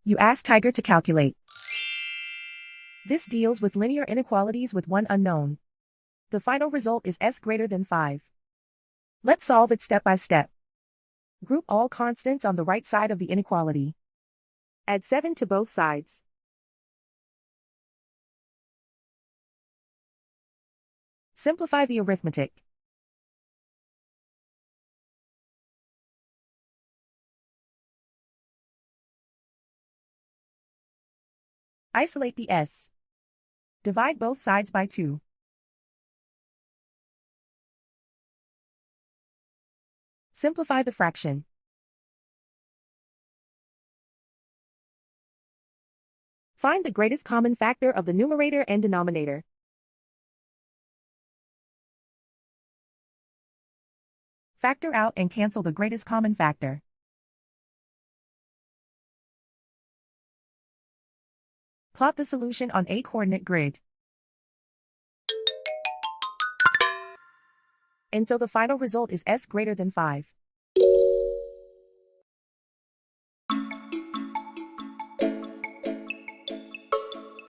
You ask Tiger to calculate. This deals with linear inequalities with one unknown. The final result is s greater than 5. Let's solve it step by step. Group all constants on the right side of the inequality. Add 7 to both sides. Simplify the arithmetic. Isolate the s. Divide both sides by 2. Simplify the fraction. Find the greatest common factor of the numerator and denominator. Factor out and cancel the greatest common factor. Plot the solution on a coordinate grid. And so the final result is s greater than 5.